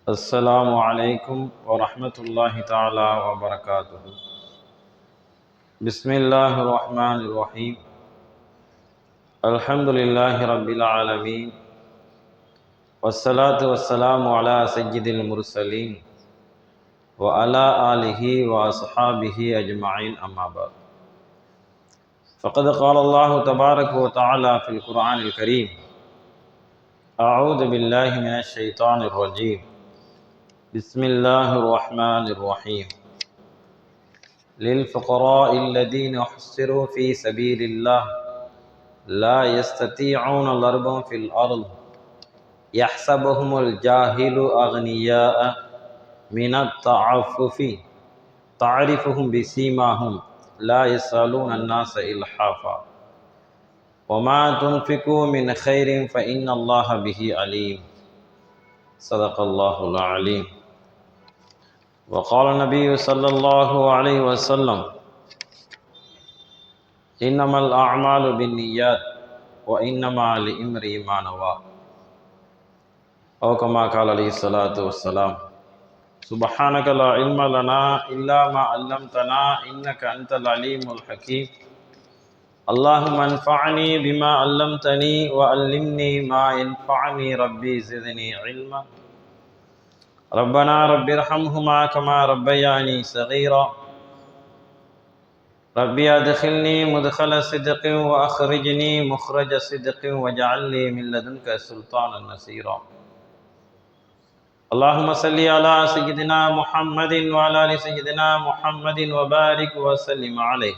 السلام عليكم ورحمة الله تعالى وبركاته. بسم الله الرحمن الرحيم. الحمد لله رب العالمين، والصلاة والسلام على سيد المرسلين وعلى آله وأصحابه أجمعين، أما بعد. فقد قال الله تبارك وتعالى في القرآن الكريم: أعوذ بالله من الشيطان الرجيم، بسم الله الرحمن الرحيم. للفقراء الذين احصروا في سبيل الله لا يستطيعون ضربا في الأرض يحسبهم الجاهل أغنياء من التعفف تعرفهم بسيماهم لا يسألون الناس إلحافا وما تنفقوا من خير فإن الله به عليم. صدق الله العليم. وقال النبي صلى الله عليه وسلم: إنما الأعمال بالنيات وإنما لامرئ ما نوى، أو كما قال عليه الصلاة والسلام. سبحانك لا علم لنا إلا ما علمتنا إنك أنت العليم الحكيم. اللهم انفعني بما علمتني وعلمني ما ينفعني ربي زدني علما. ربنا رب ارحمهما كما ربياني صغيرا. ربي أدخلني مدخل صدق وأخرجني مخرج صدق واجعل لي من لدنك سلطانا نصيرا. اللهم صل على سيدنا محمد وعلى آل سيدنا محمد وبارك وسلم عليه،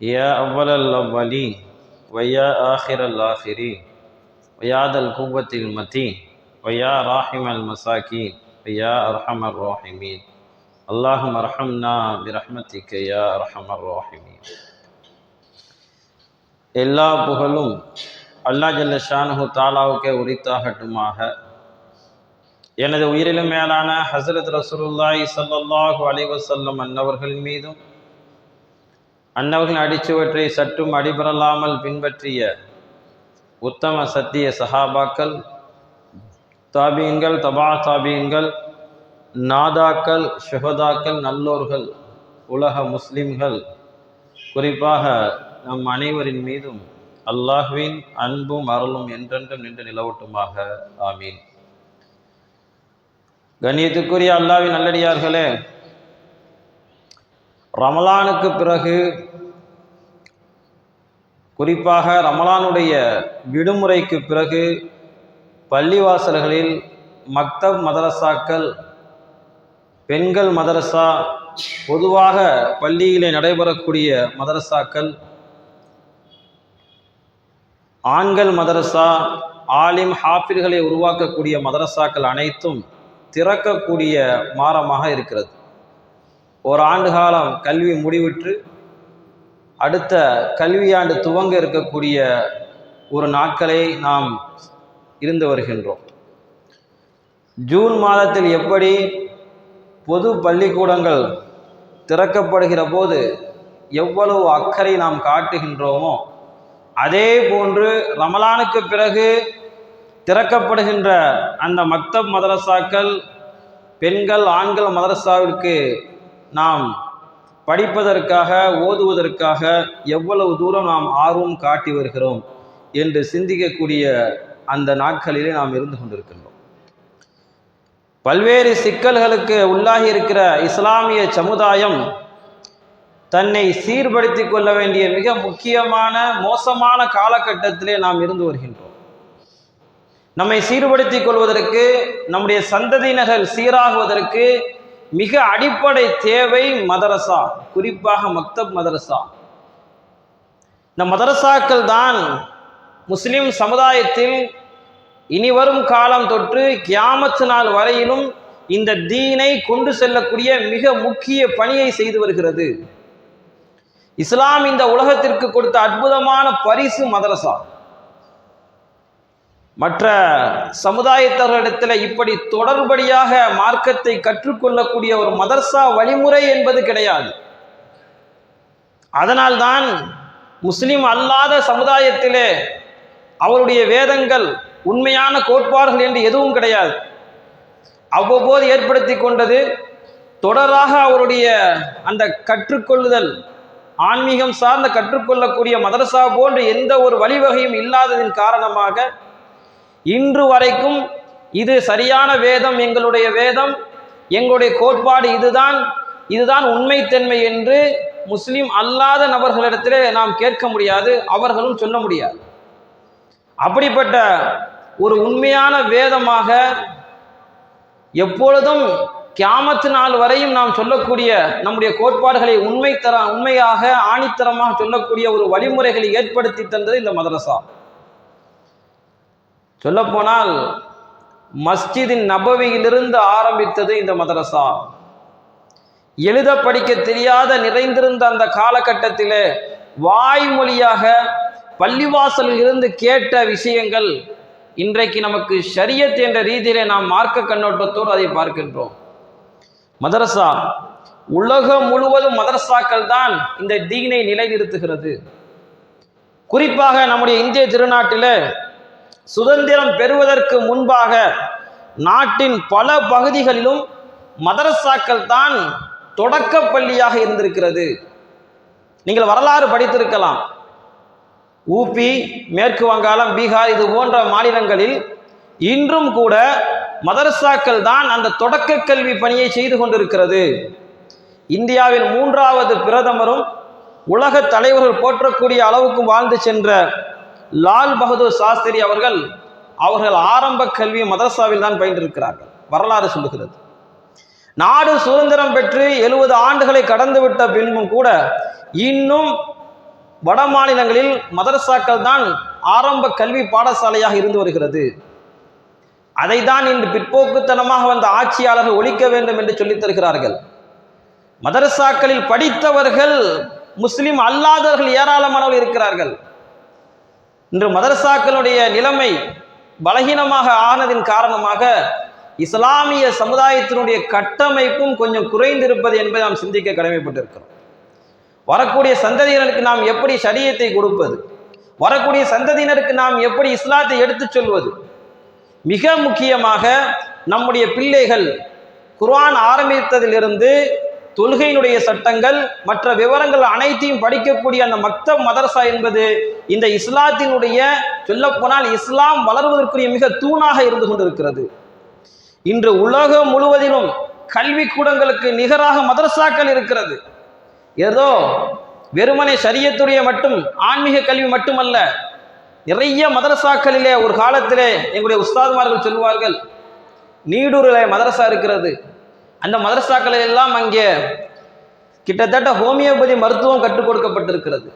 يا أول الأولين ويا آخر الآخرين ويا ذا القوة المتين ويا راحم المساكين ويا أرحم الراحمين. اللهم ارحمنا برحمتك يا أرحم الراحمين. எல்லா புகழும் அல்லாஹ் ஜல்ல ஷானஹு தஆலாவுக்கே உரித்தாகட்டுமாக. எனது உயிரிலும் மேலான ஹஸரத் ரசூலுல்லாஹி ஸல்லல்லாஹு அலைஹி வஸல்லம் அன்னவர்கள் மீதும், அன்னவர்களின் அடிச்சுவற்றை சற்றும் அடிபரலாமல் பின்பற்றிய உத்தம சத்திய சஹாபாக்கள், தாபீன்கள், தபா தாபீன்கள், நாதாக்கள், ஷுஹதாக்கள், நல்லோர்கள், உலக முஸ்லிம்கள், குறிப்பாக நம் அனைவரின் மீதும் அல்லாஹ்வின் அன்பும் அருளும் என்றென்றும் நின்று நிலவட்டுமாக. ஆமீன். கண்ணியத்துக்குரிய அல்லாஹ்வின் நல்லடியார்களே, ரமலானுக்கு பிறகு, குறிப்பாக ரமலானுடைய விடுமுறைக்கு பிறகு பள்ளிவாசல்களில் மக்தப் மதரசாக்கள், பெண்கள் மதரசா, பொதுவாக பள்ளியிலே நடைபெறக்கூடிய மதரசாக்கள், ஆண்கள் மதரசா, ஆலிம் ஹாஃபிர்களை உருவாக்கக்கூடிய மதரசாக்கள் அனைத்தும் திறக்கக்கூடிய மாறமாக இருக்கிறது. ஒரு ஆண்டு காலம் கல்வி முடிவிற்று அடுத்த கல்வியாண்டு துவங்க இருக்கக்கூடிய ஒரு நாட்களை நாம் இருந்து வருகின்றோம். ஜூன் மாதத்தில் எப்படி பொது பள்ளிக்கூடங்கள் திறக்கப்படுகிற போது எவ்வளவு அக்கறை நாம் காட்டுகின்றோமோ, அதே போன்று ரமலானுக்கு பிறகு திறக்கப்படுகின்ற அந்த மக்தப் மதரசாக்கள், பெண்கள் ஆண்கள் மதரசாவிற்கு நாம் படிப்பதற்காக, ஓதுவதற்காக எவ்வளவு தூரம் நாம் ஆர்வம் காட்டி வருகிறோம் என்று சிந்திக்கக்கூடிய அந்த நாட்களிலே நாம் இருந்து கொண்டிருக்கின்றோம். பல்வேறு சிக்கல்களுக்கு உள்ளாகி இருக்கிற இஸ்லாமிய சமுதாயம் தன்னை சீர்படுத்தி கொள்ள வேண்டிய மிக முக்கியமான மோசமான காலகட்டத்திலே நாம் இருந்து வருகின்றோம். நம்மை சீர்படுத்திக் கொள்வதற்கு, நம்முடைய சந்ததியினர்கள் சீராகுவதற்கு மிக அடிப்படை தேவை மதரசா, குறிப்பாக மக்தப் மதரசா. இந்த மதரசாக்கள் தான் முஸ்லிம் சமுதாயத்தில் இனி வரும் காலம் தொற்று கியாமத் நாள் வரையிலும் இந்த தீனை கொண்டு செல்லக்கூடிய மிக முக்கிய பணியை செய்து வருகிறது. இஸ்லாம் இந்த உலகத்திற்கு கொடுத்த அற்புதமான பரிசு மதரசா. மற்ற சமுதாயத்தவர்களிடத்தில் இப்படி தொடர்படியாக மார்க்கத்தை கற்றுக்கொள்ளக்கூடிய ஒரு மதரசா வழிமுறை என்பது கிடையாது. அதனால்தான் முஸ்லிம் அல்லாத சமுதாயத்திலே அவருடைய வேதங்கள், உண்மையான கோட்பாடுகள் என்று எதுவும் கிடையாது. அவ்வப்போது ஏற்படுத்தி கொண்டது. தொடராக அவருடைய அந்த கற்றுக்கொள்ளுதல், ஆன்மீகம் சார்ந்த கற்றுக்கொள்ளக்கூடிய மதரசா போன்று எந்த ஒரு வழிவகையும் இல்லாததின் காரணமாக இன்று வரைக்கும் இது சரியான வேதம், எங்களுடைய வேதம், எங்களுடைய கோட்பாடு இதுதான் உண்மைத்தன்மை என்று முஸ்லிம் அல்லாத நபர்களிடத்திலே நாம் கேட்க முடியாது, அவர்களும் சொல்ல முடியாது. அப்படிப்பட்ட ஒரு உண்மையான வேதமாக எப்பொழுதும் கியாமத்து நாள் வரையும் நாம் சொல்லக்கூடிய நம்முடைய கோட்பாடுகளை உண்மையாக ஆணித்தரமாக சொல்லக்கூடிய ஒரு வழிமுறைகளை ஏற்படுத்தி தந்தது இந்த மதரசா. சொல்லப்போனால் மஸ்ஜிதின் நபவியிலிருந்து ஆரம்பித்தது இந்த மதரசா. எழுத படிக்க தெரியாத நிறைந்திருந்த அந்த காலகட்டத்திலே வாய்மொழியாக பள்ளிவாசலில் இருந்து கேட்ட விஷயங்கள் இன்றைக்கு நமக்கு ஷரியத் என்ற ரீதியிலே நாம் மார்க்க கண்ணோட்டத்தோடு அதை பார்க்கின்றோம். மதரசா உலகம் முழுவதும் மதரசாக்கள் தான் இந்த தீனை நிலைநிறுத்துகிறது. குறிப்பாக நம்முடைய இந்திய திருநாட்டில் சுதந்திரம் பெறுவதற்கு முன்பாக நாட்டின் பல பகுதிகளிலும் மதரசாக்கள் தான் தொடக்க பள்ளியாக இருந்திருக்கிறது. நீங்கள் வரலாறு படித்திருக்கலாம். ஊபி, மேற்கு வங்காளம், பீகார் இது போன்ற மாநிலங்களில் இன்றும் கூட மதரசாக்கள் தான் அந்த தொடக்க கல்வி பணியை செய்து கொண்டிருக்கிறது. இந்தியாவின் 3வது பிரதமரும் உலக தலைவர்கள் போற்றக்கூடிய அளவுக்கும் வாழ்ந்து சென்ற லால் பகதூர் சாஸ்திரி அவர்கள் ஆரம்ப கல்வி மதரசாவில் தான் பயின்றிருக்கிறார்கள். வரலாறு சொல்லுகிறது. நாடு சுதந்திரம் பெற்று 70 ஆண்டுகளை கடந்துவிட்ட பின்பும் கூட இன்னும் வட மாநிலங்களில் மதரசாக்கள் தான் ஆரம்ப கல்வி பாடசாலையாக இருந்து வருகிறது. அதை தான் இன்று பிற்போக்குத்தனமாக வந்த ஆட்சியாளர்கள் ஒழிக்க வேண்டும் என்று சொல்லித் தருகிறார்கள். மதரசாக்களில் படித்தவர்கள் முஸ்லிம் அல்லாதவர்கள் ஏராளமானவர்கள் இருக்கிறார்கள். இன்று மதரசாக்களுடைய நிலைமை பலகீனமாக ஆனதின் காரணமாக இஸ்லாமிய சமுதாயத்தினுடைய கட்டமைப்பும் கொஞ்சம் குறைந்திருப்பது என்பதை நாம் சிந்திக்க கடமைப்பட்டிருக்கிறோம். வரக்கூடிய சந்ததியினருக்கு நாம் எப்படி ஷரியத்தை கொடுப்பது, வரக்கூடிய சந்ததியினருக்கு நாம் எப்படி இஸ்லாத்தை எடுத்துச் சொல்வது, மிக முக்கியமாக நம்முடைய பிள்ளைகள் குர்ஆன் ஆரம்பித்ததிலிருந்து தொழுகையினுடைய சட்டங்கள் மற்ற விவரங்கள் அனைத்தையும் படிக்கக்கூடிய அந்த மக்தப் மதரசா என்பது இந்த இஸ்லாத்தினுடைய சொல்லப்போனால் இஸ்லாம் வளர்வதற்குரிய மிக தூணாக இருந்து கொண்டிருக்கிறது. இன்று உலகம் முழுவதிலும் கல்வி கூடங்களுக்கு நிகராக மதரசாக்கள் இருக்கிறது. ஏதோ வெறுமனே ஷரியத்துடைய மட்டும் ஆன்மீக கல்வி மட்டுமல்ல, நிறைய மதரசாக்களிலே ஒரு காலத்திலே எங்களுடைய உஸ்தாதுமார்கள் சொல்வார்கள், நீடூரில் மதரசா இருக்கிறது, அந்த மதரசாக்களில் எல்லாம் அங்கே கிட்டத்தட்ட ஹோமியோபதி மருத்துவம் கற்றுக் கொடுக்கப்பட்டிருக்கிறது.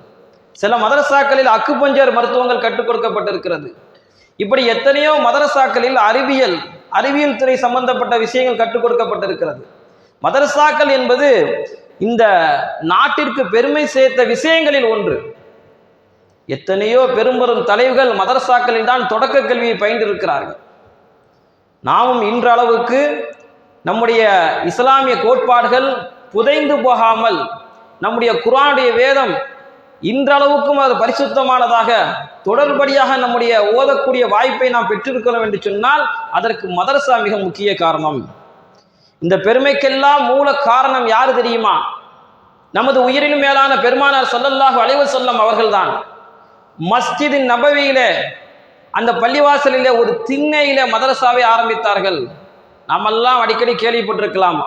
சில மதரசாக்களில் அக்குபஞ்சர் மருத்துவங்கள் கற்றுக் கொடுக்கப்பட்டிருக்கிறது. இப்படி எத்தனையோ மதரசாக்களில் அறிவியல் துறை சம்பந்தப்பட்ட விஷயங்கள் கற்றுக் கொடுக்கப்பட்டிருக்கிறது. மதரசாக்கள் என்பது இந்த நாட்டிற்கு பெருமை சேர்த்த விஷயங்களில் ஒன்று. எத்தனையோ பெரும்பெரும் தலைவர்கள் மதரசாக்களில் தான் தொடக்க கல்வியை பயின்றிருக்கிறார்கள். நாமும் இன்றளவுக்கு நம்முடைய இஸ்லாமிய கோட்பாடுகள் புதைந்து போகாமல் நம்முடைய குர்ஆனுடைய வேதம் இன்றளவுக்கும் அது பரிசுத்தமானதாக தொடர்படியாக நம்முடைய ஓதக்கூடிய வாய்ப்பை நாம் பெற்றிருக்கிறோம் என்று சொன்னால் அதற்கு மதரசா மிக முக்கிய காரணம். இந்த பெருமைக்கெல்லாம் மூல காரணம் யாரு தெரியுமா? நமது உயிரினும் மேலான பெருமானார் ஸல்லல்லாஹு அலைஹி வஸல்லம் அவர்கள்தான். மஸ்ஜிதின் நபவியிலே அந்த பள்ளிவாசலிலே ஒரு திண்ணையிலே மதரசாவை ஆரம்பித்தார்கள். நாமெல்லாம் அடிக்கடி கேள்விப்பட்டிருக்கலாம்,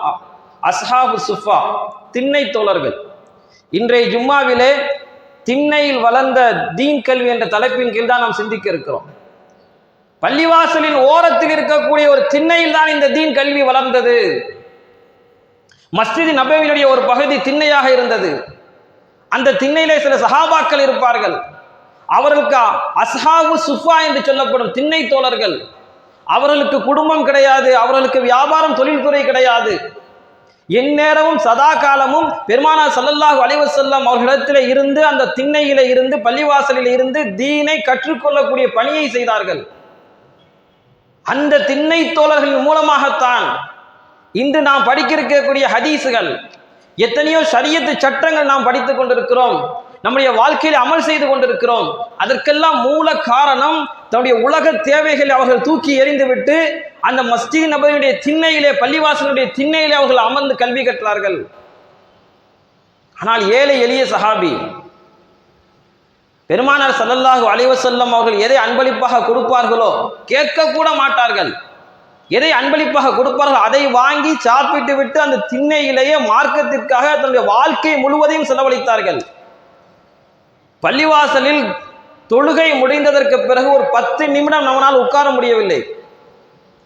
அஸ்ஹாபு சுஃபா, திண்ணை தோழர்கள். இன்றைய ஜும்மாவிலே திண்ணையில் வளர்ந்த தீன் கல்வி என்ற தலைப்பின் கீழ் தான் நாம் சிந்திக்க இருக்கிறோம். பள்ளிவாசலின் ஓரத்தில் இருக்கக்கூடிய ஒரு திண்ணையில் தான் இந்த தீன் கல்வி வளர்ந்தது. மஸ்ஜித் நபவியினுடைய ஒரு பகுதி திண்ணையாக இருந்தது. அந்த திண்ணையிலே சில சஹாபாக்கள் இருப்பார்கள். அவர்களுக்கு அஸ்ஹாபு சுஃபா என்று சொல்லப்படும் திண்ணை தோழர்கள். அவர்களுக்கு குடும்பம் கிடையாது, அவர்களுக்கு வியாபாரம் தொழில்துறை கிடையாது. எந்நேரமும் சதா காலமும் பெருமானார் ஸல்லல்லாஹு அலைஹி வஸல்லம் அவர்களிடத்திலே இருந்து அந்த திண்ணையிலே இருந்து பள்ளிவாசலில் இருந்து தீனை கற்றுக்கொள்ளக்கூடிய பணியை செய்தார்கள். அந்த திண்ணை தோழர்களின் மூலமாகத்தான் இன்று நாம் படிக்க இருக்கக்கூடிய ஹதீஸுகள், எத்தனையோ ஷரியத்து சட்டங்கள் நாம் படித்துக் கொண்டிருக்கிறோம். நம்முடைய வாழ்க்கையில் அமல் செய்து கொண்டிருக்கிறோம். அதற்கெல்லாம் மூல காரணம் தன்னுடைய உலக தேவைகளை அவர்கள் தூக்கி எறிந்துவிட்டு அந்த மஸ்ஜித் நபவியுடைய திண்ணையிலே, பள்ளிவாசலுடைய திண்ணையிலே அவர்கள் அமர்ந்து கல்வி கற்றார்கள். ஆனால் ஏழை எளிய சஹாபி பெருமானார் ஸல்லல்லாஹு அலைஹி வஸல்லம் அவர்கள் எதை அன்பளிப்பாக கொடுப்பார்களோ கேட்க கூட மாட்டார்கள். எதை அன்பளிப்பாக கொடுப்பார்கள் அதை வாங்கி சாப்பிட்டு விட்டு அந்த திண்ணையிலேயே மார்க்கத்திற்காக தன்னுடைய வாழ்க்கை முழுவதையும் செலவழித்தார்கள். பள்ளிவாசலில் தொழுகை முடிந்ததற்கு பிறகு ஒரு 10 நிமிடம் நம்மளால் உட்கார முடியவில்லை.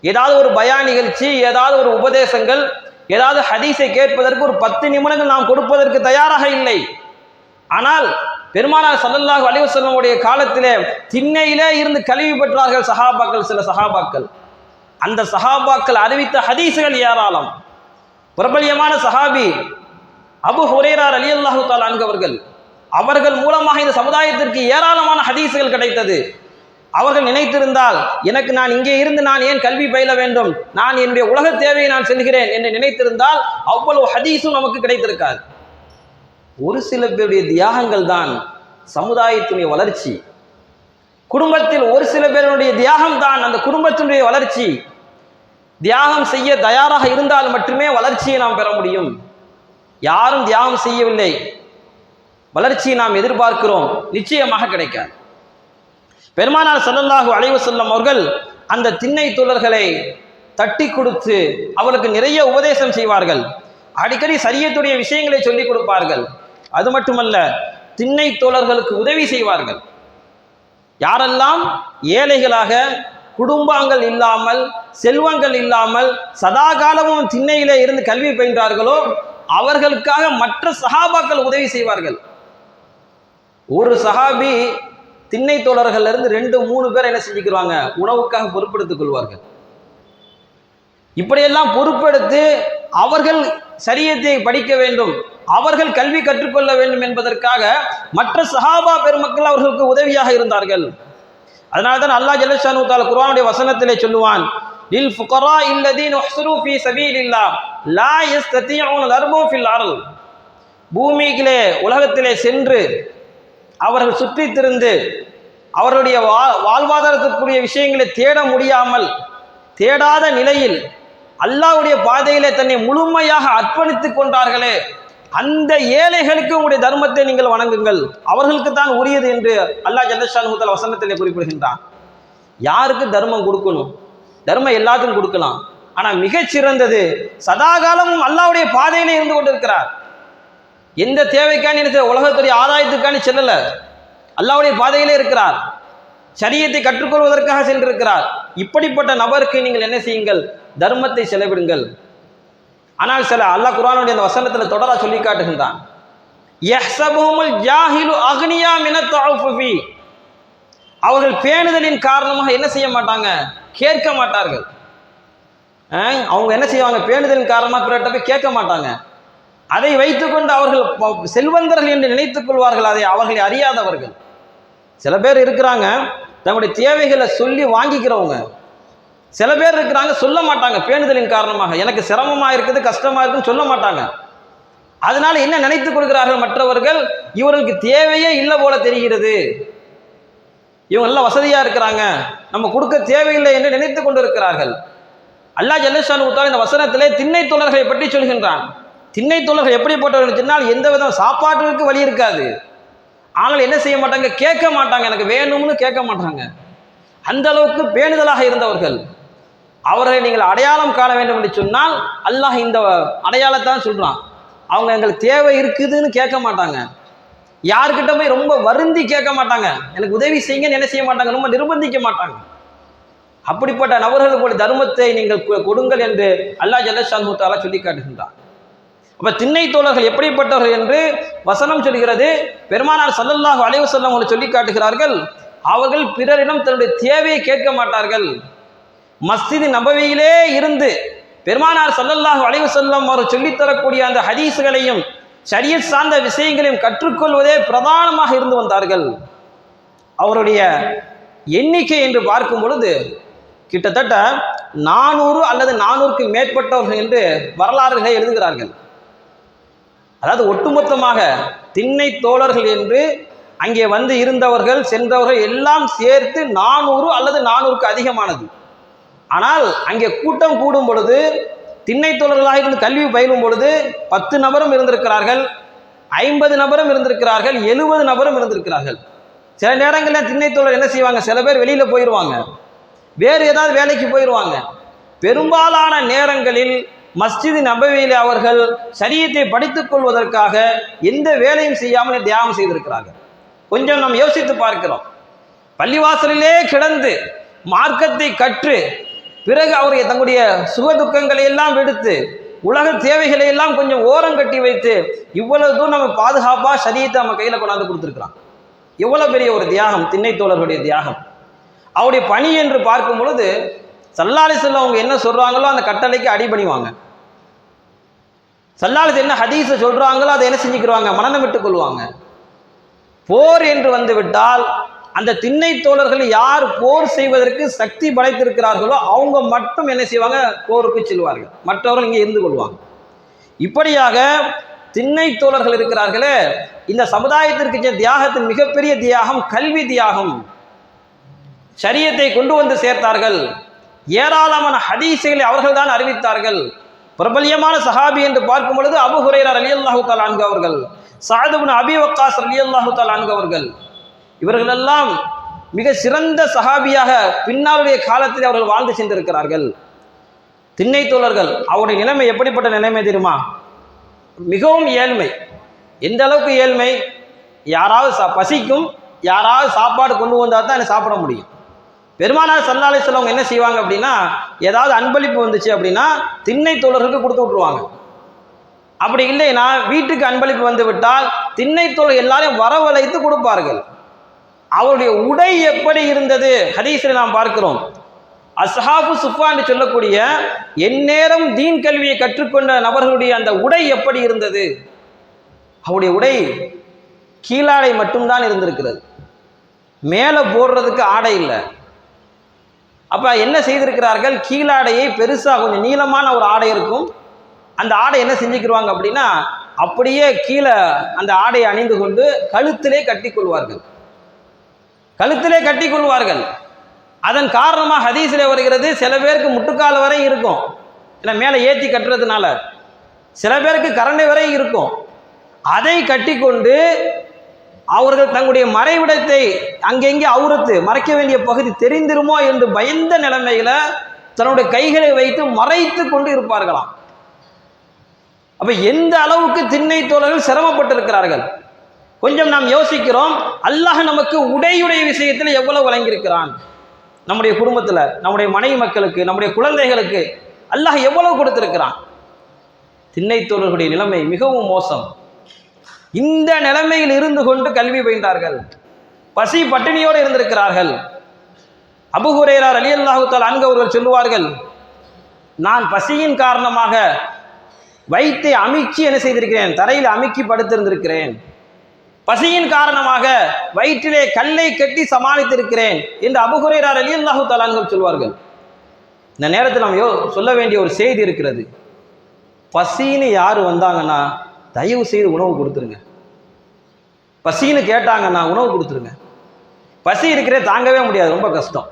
ஏதாவது ஒரு பயான் நிகழ்ச்சி, ஏதாவது ஒரு உபதேசங்கள், ஏதாவது ஹதீஸை கேட்பதற்கு ஒரு 10 நிமிடங்கள் நாம் கொடுப்பதற்கு தயாராக இல்லை. ஆனால் பெருமானார் ஸல்லல்லாஹு அலைஹி வஸல்லம் உடைய காலத்திலே திண்ணையிலே இருந்து கல்வி பெற்றார்கள் சஹாபாக்கள். சில சஹாபாக்கள், அந்த சஹாபாக்கள் அறிவித்த ஹதீஸுகள் ஏராளம். பிரபல்யமான சஹாபி அபு ஹுரைரா ரலியல்லாஹு தஆலா அன்ஹு அவர்கள் மூலமாக இந்த சமுதாயத்திற்கு ஏராளமான ஹதீஸுகள் கிடைத்தது. அவர்கள் நினைத்திருந்தால் எனக்கு நான் இங்கே இருந்து நான் ஏன் கல்வி பயில வேண்டும், நான் என்னுடைய உலக தேவையை நான் செல்கிறேன் என்று நினைத்திருந்தால் அவ்வளவு ஹதீஸும் நமக்கு கிடைத்திருக்காது. ஒரு சில பேருடைய தியாகங்கள் தான் சமுதாயத்தினுடைய வளர்ச்சி. குடும்பத்தில் ஒரு சில பேருடைய தியாகம் தான் அந்த குடும்பத்தினுடைய வளர்ச்சி. தியாகம் செய்ய தயாராக இருந்தால் மட்டுமே வளர்ச்சியை நாம் பெற முடியும். யாரும் தியாகம் செய்யவில்லை, வளர்ச்சியை நாம் எதிர்பார்க்கிறோம், நிச்சயமாக கிடைக்காது. பெருமானார் ஸல்லல்லாஹு அலைஹி வஸல்லம் அவர்கள் அந்த திண்ணை தோழர்களை தட்டி கொடுத்து அவர்களுக்கு நிறைய உபதேசம் செய்வார்கள். அடிக்கடி ஷரியத்துடைய விஷயங்களை சொல்லிக் கொடுப்பார்கள். அது மட்டுமல்ல, திண்ணை தோழர்களுக்கு உதவி செய்வார்கள். யாரெல்லாம் ஏழைகளாக, குடும்பங்கள் இல்லாமல், செல்வங்கள் இல்லாமல் சதா காலமும் திண்ணையிலே இருந்து கல்வி பயின்றார்களோ அவர்களுக்காக மற்ற சஹாபாக்கள் உதவி செய்வார்கள். ஒரு சஹாபி திண்ணை தோழர்கள் இருந்து 2-3 பேர் என்ன செஞ்சுக்கிறாங்க, உணவுக்காக பொறுப்பெடுத்துக் கொள்வார்கள். இப்படியெல்லாம் பொறுப்பெடுத்து அவர்கள் ஷரியத்தை படிக்க வேண்டும், அவர்கள் கல்வி கற்றுக்கொள்ள வேண்டும் என்பதற்காக மற்ற சஹாபா பெருமக்கள் அவர்களுக்கு உதவியாக இருந்தார்கள். அதனால்தான் அல்லாஹ் ஜல்ல ஷானு தஆலா குர்ஆனுடைய வசனத்திலே சொல்லுவான், லில் ஃபுகரா இல்லதீன உஹ்ஸரு ஃபீ சபீலில்லாஹ் லா யஸ்ததீஉன லர்பு ஃபில் அர்ல். பூமியிலே உலகத்திலே சென்று அவர்கள் சுற்றி திரிந்து அவர்களுடைய வாழ்வாதாரத்திற்குரிய விஷயங்களை தேட முடியாமல், தேடாத நிலையில் அல்லாஹ்வுடைய பாதையிலே தன்னை முழுமையாக அர்ப்பணித்துக் கொண்டார்களே, அந்த ஏழைகளுக்கு உங்களுடைய தர்மத்தை நீங்கள் வணங்குங்கள், அவர்களுக்கு தான் உரியது என்று அல்லாஹ் ஜல்ல ஷானஹு தஆலா வசனத்திலே குறிப்பிடுகின்றான். யாருக்கு தர்மம் கொடுக்கணும்? தர்மம் எல்லாத்துக்கும் கொடுக்கலாம். ஆனால் மிகச்சிறந்தது சதாகாலமும் அல்லாஹ்வுடைய பாதையிலே இருந்து கொண்டிருக்கிறார். எந்த தேவைக்கான உலகத்துடைய ஆதாயத்துக்கான செல்லல, அல்லாஹ்வுடைய பாதையிலே இருக்கிறார், ஷரியத்தை கற்றுக்கொள்வதற்காக சென்றிருக்கிறார். இப்படிப்பட்ட நபருக்கு நீங்கள் என்ன செய்யுங்கள், தர்மத்தை செலவிடுங்கள். ஆனால் சில அல்லாஹ் குர்ஆனுடைய அந்த வசனத்தில் தொடரா சொல்லி காட்டுகின்றான், யஹ்ஸபுஹுமுல் ஜாஹிலு அக்னியா மினத் தஅஃஃபுஃபி. அவர்கள் பேணுதலின் காரணமாக என்ன செய்ய மாட்டாங்க, கேட்க மாட்டார்கள். அவங்க என்ன செய்வாங்க, பேணுதலின் காரணமாக பிறட்ட போய் கேட்க மாட்டாங்க. அதை வைத்துக்கொண்டு அவர்கள் செல்வந்தர்கள் என்று நினைத்துக் கொள்வார்கள். அதை அவர்களை அறியாதவர்கள் சில பேர் இருக்கிறாங்க, தங்களுடைய தேவைகளை சொல்லி வாங்கிக்கிறவங்க. சில பேர் இருக்கிறாங்க, சொல்ல மாட்டாங்க, பேணுதலின் காரணமாக எனக்கு சிரமமா இருக்குது, கஷ்டமா இருக்குன்னு சொல்ல மாட்டாங்க. அதனால என்ன நினைத்துக் கொள்கிறார்கள் மற்றவர்கள், இவர்களுக்கு தேவையே இல்லை போல தெரிகிறது, இவங்க எல்லாம் வசதியா இருக்கிறாங்க, நம்ம கொடுக்க தேவையில்லை என்று நினைத்துக் கொண்டிருக்கிறார்கள். அல்லாஹ் ஜல்ல ஷானஹு தஆலா இந்த வசனத்திலே திண்ணை தோழர்களை பற்றி சொல்கின்றான். திண்ணை தோழர்கள் எப்படிப்பட்டவர்கள் சொன்னால், எந்த விதம் சாப்பாட்டுக்கு வழி இருக்காது, ஆனால் என்ன செய்ய மாட்டாங்க, கேட்க மாட்டாங்க, எனக்கு வேணும்னு கேட்க மாட்டாங்க. அந்த அளவுக்கு பேணுதலாக இருந்தவர்கள். அவர்களை நீங்கள் அடையாளம் காண வேண்டும் என்று சொன்னால் அல்லாஹ் இந்த அடையாளத்தான் சொல்றான். அவங்க எங்களுக்கு தேவை இருக்குதுன்னு கேட்க மாட்டாங்க, யாருக்கிட்ட போய் ரொம்ப வருந்தி கேட்க மாட்டாங்க, எனக்கு உதவி செய்யுங்கன்னு என்ன செய்ய மாட்டாங்க, ரொம்ப நிர்பந்திக்க மாட்டாங்க. அப்படிப்பட்ட நபர்களுக்கு தர்மத்தை நீங்கள் கொடுங்கள் என்று அல்லாஹ் ஜல்ல ஷானஹு தஆலா சொல்லி காட்டுகின்றார். அப்ப திண்ணை தோழர்கள் எப்படிப்பட்டவர்கள் என்று வசனம் சொல்கிறது. பெருமானார் ஸல்லல்லாஹு அலைஹி வஸல்லம் அவர்கள் சொல்லி காட்டுகிறார்கள், அவர்கள் பிறரிடம் தன்னுடைய தேவையை கேட்க மாட்டார்கள். மஸ்ஜித் நபவியிலே இருந்து பெருமானார் ஸல்லல்லாஹு அலைஹி வஸல்லம் அவர்கள் சொல்லித்தரக்கூடிய அந்த ஹதீஸ்களையும் ஷரியத் சார்ந்த விஷயங்களையும் கற்றுக்கொள்வதே பிரதானமாக இருந்து வந்தார்கள். அவருடைய எண்ணிக்கை என்று பார்க்கும் பொழுது கிட்டத்தட்ட 400 அல்லது 400க்கு மேற்பட்டவர்கள் என்று வரலாறுகளை எழுதுகிறார்கள். அதாவது ஒட்டுமொத்தமாக திண்ணை தோழர்கள் என்று அங்கே வந்து இருந்தவர்கள் சென்றவர்கள் எல்லாம் சேர்த்து 400 அல்லது 400க்கு அதிகமானது. ஆனால் அங்கே கூட்டம் கூடும் பொழுது திண்ணை தோழர்களாக இருந்து கல்வி பயிலும் பொழுது 10 நபரும் இருந்திருக்கிறார்கள், 50 நபரும் இருந்திருக்கிறார்கள், 70 நபரும் இருந்திருக்கிறார்கள். சில நேரங்களில் திண்ணை தோழர் என்ன செய்வாங்க, சில பேர் வெளியில போயிடுவாங்க, வேறு ஏதாவது வேலைக்கு போயிடுவாங்க. பெரும்பாலான நேரங்களில் மஸ்ஜித் நபவியிலே அவர்கள் ஷரியத்தை படித்துக் கொள்வதற்காக எந்த வேலையும் செய்யாமல் தியாகம் செய்திருக்கிறார்கள். கொஞ்சம் நாம் யோசித்து பார்க்கிறோம். பள்ளிவாசலிலே கிடந்து மார்க்கத்தை கற்று பிறகு அவர் தங்களுடைய சுக துக்கங்களை எல்லாம் விடுத்து உலக தேவைகளை எல்லாம் கொஞ்சம் ஓரம் கட்டி வைத்து இவ்வளவு தூரம் நம்ம பாதுகாப்பா ஷரியத்தை நம்ம கையில கொண்டாந்து கொடுத்துருக்கிறான். எவ்வளவு பெரிய ஒரு தியாகம், திண்ணை தோழர்களுடைய தியாகம். அவருடைய பணி என்று பார்க்கும் பொழுது ஸல்லல்லாஹு அலைஹி வஸல்லம் அவங்க என்ன சொல்றாங்களோ அந்த கட்டளைக்கு அடிபணிவாங்க. ஸல்லல்லாஹு அலைஹி வஸல்லம் என்ன ஹதீஸை சொல்றாங்களோ அதை என்ன செஞ்சுக்கிறாங்க, மனனம் விட்டுக் கொள்வாங்க. போர் என்று வந்து விட்டால் அந்த திண்ணை தோழர்கள் யார் போர் செய்வதற்கு சக்தி படைத்திருக்கிறார்களோ அவங்க மட்டும் என்ன செய்வாங்க, போருக்கு செல்வார்கள், மற்றவர்கள் இங்கே இருந்து கொள்வாங்க. இப்படியாக திண்ணை தோழர்கள் இருக்கிறார்களே, இந்த சமுதாயத்திற்கு தியாகத்தின் மிகப்பெரிய தியாகம் கல்வி தியாகம். ஷரியத்தை கொண்டு வந்து சேர்த்தார்கள், ஏராளமான ஹதீஸுகளை அவர்கள் தான் அறிவித்தார்கள். பிரபல்யமான சஹாபி என்று பார்க்கும் பொழுது அபூ ஹுரைரா ரலியல்லாஹு தஆலா அன்ஹு அவர்கள், சஅத் இப்னு அபீ வக்காஸ் ரலியல்லாஹு தஆலா அன்ஹு அவர்கள், இவர்களெல்லாம் மிக சிறந்த சஹாபியாக பின்னாளுடைய காலத்தில் அவர்கள் வாழ்ந்து சென்றிருக்கிறார்கள். திண்ணை தோழர்கள் அவருடைய நிலைமை எப்படிப்பட்ட நிலைமை தெரியுமா, மிகவும் ஏழ்மை. எந்த அளவுக்கு ஏழ்மை, யாராவது பசிக்கும், யாராவது சாப்பாடு கொண்டு வந்தால் தான் எனக்கு சாப்பிட முடியும். பெருமானார் ஸல்லல்லாஹு அலைஹி வஸல்லம் என்ன செய்வாங்க அப்படின்னா, ஏதாவது அன்பளிப்பு வந்துச்சு அப்படின்னா திண்ணை தோழர்களுக்கு கொடுத்து விட்டுருவாங்க. அப்படி இல்லைன்னா வீட்டுக்கு அன்பளிப்பு வந்து விட்டால் திண்ணை தோழர் எல்லாரையும் வரவழைத்து கொடுப்பார்கள். அவருடைய உடை எப்படி இருந்தது ஹதீஸில் நாம் பார்க்கிறோம். அஸ்ஹாபு சுஃபா என்று சொல்லக்கூடிய எந்நேரம் தீன் கல்வியை கற்றுக்கொண்ட நபர்களுடைய அந்த உடை எப்படி இருந்தது, அவருடைய உடை கீழாடை மட்டும்தான் இருந்திருக்கிறது, மேலே போடுறதுக்கு ஆடை இல்லை. அப்ப என்ன செய்திருக்கிறார்கள், கீழாடையை பெருசா கொஞ்சம் நீளமான ஒரு ஆடை இருக்கும், அந்த ஆடை என்ன செஞ்சுக்கிடுவாங்க அப்படின்னா அப்படியே கீழே அந்த ஆடையை அணிந்து கொண்டு கழுத்திலே கட்டி கொள்வார்கள், கழுத்திலே கட்டி கொள்வார்கள். அதன் காரணமாக ஹதீஸிலே வருகிறது, சில பேருக்கு முட்டுக்கால் வரை இருக்கும், ஏன்னா மேலே ஏற்றி கட்டுறதுனால, சில பேருக்கு கரண்டை வரை இருக்கும். அதை கட்டி கொண்டு அவர்கள் தங்களுடைய மறைவிடத்தை அங்கெங்கே அவுரத்து மறைக்க வேண்டிய பகுதி தெரிந்திருமோ என்று பயந்த நிலைமையில தன்னுடைய கைகளை வைத்து மறைத்து கொண்டு இருப்பார்களாம். அப்ப எந்த அளவுக்கு திண்ணை தோழர்கள் சிரமப்பட்டிருக்கிறார்கள். கொஞ்சம் நாம் யோசிக்கிறோம், அல்லாஹ் நமக்கு உடையுடைய விஷயத்தில் எவ்வளவு வழங்கியிருக்கிறான். நம்முடைய குடும்பத்தில் நம்முடைய மனைவி மக்களுக்கு நம்முடைய குழந்தைகளுக்கு அல்லாஹ் எவ்வளவு கொடுத்திருக்கிறான். திண்ணை தோழர்களுடைய நிலைமை மிகவும் மோசம். இந்த நிலைமையில் இருந்து கொண்டு கல்வி பயின்றார்கள், பசி பட்டினியோடு இருந்திருக்கிறார்கள். அபூ ஹுரைரா ரலியல்லாஹு தஆலா அன்ஹு அவர்கள் சொல்லுவார்கள், நான் பசியின் காரணமாக வயிற்றை அமுக்கி என்ன செய்திருக்கிறேன், தரையில் அமுக்கி படுத்திருந்திருக்கிறேன், பசியின் காரணமாக வயிற்றிலே கல்லை கட்டி சமாளித்திருக்கிறேன் என்று அபூ ஹுரைரா ரலியல்லாஹு தஆலா அன்ஹு சொல்வார்கள். இந்த நேரத்தில் நாம் சொல்ல வேண்டிய ஒரு செய்தி இருக்கிறது. பசின்னு யார் வந்தாங்கன்னா தயவு செய்து உணவு கொடுத்துருங்க. பசின்னு கேட்டாங்கன்னா உணவு கொடுத்துருங்க. பசி இருக்கிறே தாங்கவே முடியாது, ரொம்ப கஷ்டம்,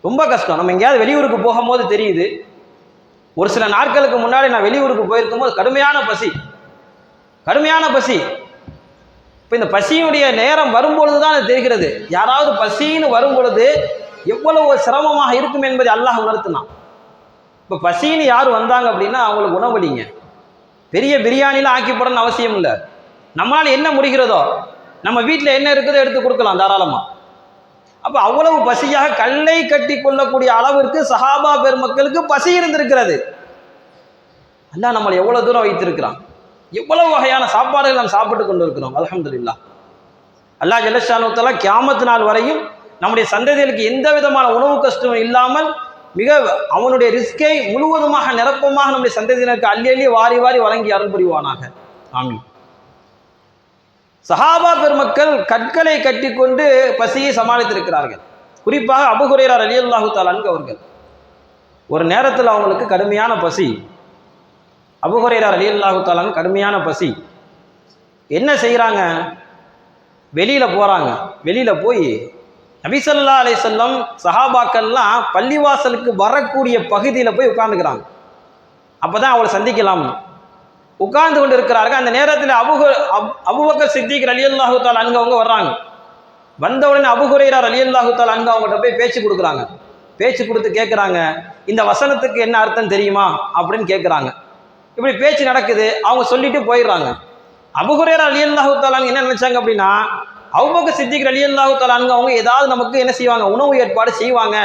ரொம்ப கஷ்டம். நம்ம எங்கேயாவது வெளியூருக்கு போகும்போது தெரியுது. ஒரு சில நாட்களுக்கு முன்னாடி நான் வெளியூருக்கு போயிருக்கும் போது கடுமையான பசி, கடுமையான பசி. இப்போ இந்த பசியுடைய நேரம் வரும்பொழுது தான் அது தெரிகிறது. யாராவது பசின்னு வரும் பொழுது எவ்வளவு சிரமமாக இருக்கும் என்பதை அல்லாஹ் உணர்த்தினான். இப்போ பசின்னு யார் வந்தாங்க அப்படின்னா அவங்களுக்கு உணவளிங்க. பெரிய பிரியாணிலாம் ஆக்கி போடணும்னு அவசியம் இல்லை. நம்மளால் என்ன முடிகிறதோ, நம்ம வீட்டில் என்ன இருக்குதோ எடுத்து கொடுக்கலாம் தாராளமாக. அப்போ அவ்வளவு பசியாக கல்லை கட்டி கொள்ளக்கூடிய அளவிற்கு சஹாபா பெருமக்களுக்கு பசி இருந்திருக்கிறது. அல்லாஹ் நம்மளை எவ்வளோ தூரம் வைத்திருக்கிறான், எவ்வளவு வகையான சாப்பாடுகள் நாம் சாப்பிட்டு கொண்டு இருக்கிறோம். அல்ஹம்துலில்லாஹ். அல்லாஹ் ஜல்ல ஷானஹு தஆலா கியாமத் நாள் வரையும் நம்முடைய சந்ததிகளுக்கு எந்த விதமான உணவு கஷ்டமும் இல்லாமல் மிக அவனுடைய ரிஸ்கை முழுவதுமாக நிரப்பமாக நம்முடைய சந்ததியினருக்கு அள்ளி அள்ளி வாரி வாரி வழங்கி அருள் புரிவானாக. ஆமீன். சஹாபா பெருமக்கள் கற்களை கட்டி கொண்டு பசியை சமாளித்திருக்கிறார்கள். குறிப்பாக அபூ ஹுரைரா ரலியல்லாஹு தஆலா அன்ஹு அவர்கள் ஒரு நேரத்தில் அவங்களுக்கு கடுமையான பசி. அபூ ஹுரைரா ரலியல்லாஹு தஆலா கடுமையான பசி. என்ன செய்கிறாங்க? வெளியில் போகிறாங்க. வெளியில் போய் நபி ஸல்லல்லாஹு அலைஹி வஸல்லம் சஹாபாக்கள்லாம் பள்ளிவாசலுக்கு வரக்கூடிய பகுதியில் போய் உட்கார்ந்துக்கிறாங்க. அப்போ தான் அவளை சந்திக்கலாம் உட்கார்ந்து கொண்டு இருக்கிறார்கள். அந்த நேரத்தில் அபூபக்கர் சித்திக் ரலியல்லாஹு தஆலா அன்ஹு அவங்க வர்றாங்க. வந்த உடனே அபூ ஹுரைரா ரலியல்லாஹு தஆலா அன்ஹு அவங்கள்ட்ட போய் பேச்சு கொடுக்குறாங்க. பேச்சு கொடுத்து கேட்குறாங்க, இந்த வசனத்துக்கு என்ன அர்த்தம் தெரியுமா அப்படின்னு கேட்குறாங்க. இப்படி பேச்சு நடக்குது. அவங்க சொல்லிட்டு போயிடுறாங்க. அபூ ஹுரைரா ரலியல்லாஹு தஆலா அன்ஹு என்ன நினைச்சாங்க அப்படின்னா, அபூபக்கர் சித்திக் ரலியல்லாஹு தஆலா அன்ஹு அவங்க ஏதாவது நமக்கு என்ன செய்வாங்க, உணவு ஏற்பாடு செய்வாங்க,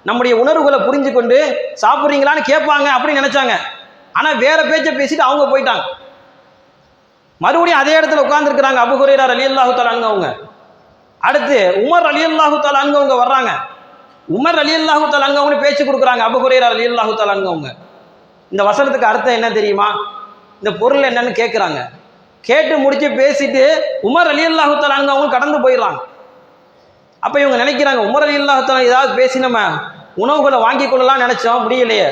நம்முடைய உணர்வுகளை புரிஞ்சு கொண்டு சாப்பிட்றீங்களான்னு கேட்பாங்க அப்படின்னு நினைச்சாங்க. ஆனால் வேற பேச்சை பேசிட்டு அவங்க போயிட்டாங்க. மறுபடியும் அதே இடத்துல உட்கார்ந்துருக்கிறாங்க அபூ ஹுரைரா ரலியல்லாஹு தஆலா அன்ஹு அவங்க. அடுத்து உமர் ரலியல்லாஹு தஆலா அன்ஹு அவங்க வர்றாங்க. உமர் ரலியல்லாஹு தஆலா அன்ஹு அவங்க பேச்சு கொடுக்குறாங்க அபூ ஹுரைரா ரலியல்லாஹு தஆலா அன்ஹு அவங்க. இந்த வசனத்துக்கு அர்த்தம் என்ன தெரியுமா, இந்த பொருள் என்னன்னு கேட்குறாங்க. கேட்டு முடிச்சு பேசிட்டு உமர் ரலியல்லாஹு தஆலா அன்ஹு அவங்க கடந்து போயிடுறாங்க. அப்போ இவங்க நினைக்கிறாங்க, உமர் ரலியல்லாஹு தஆலா ஏதாவது பேசி நம்ம உணவுகளை வாங்கி கொள்ளலாம் நினைச்சோம், முடியலையே.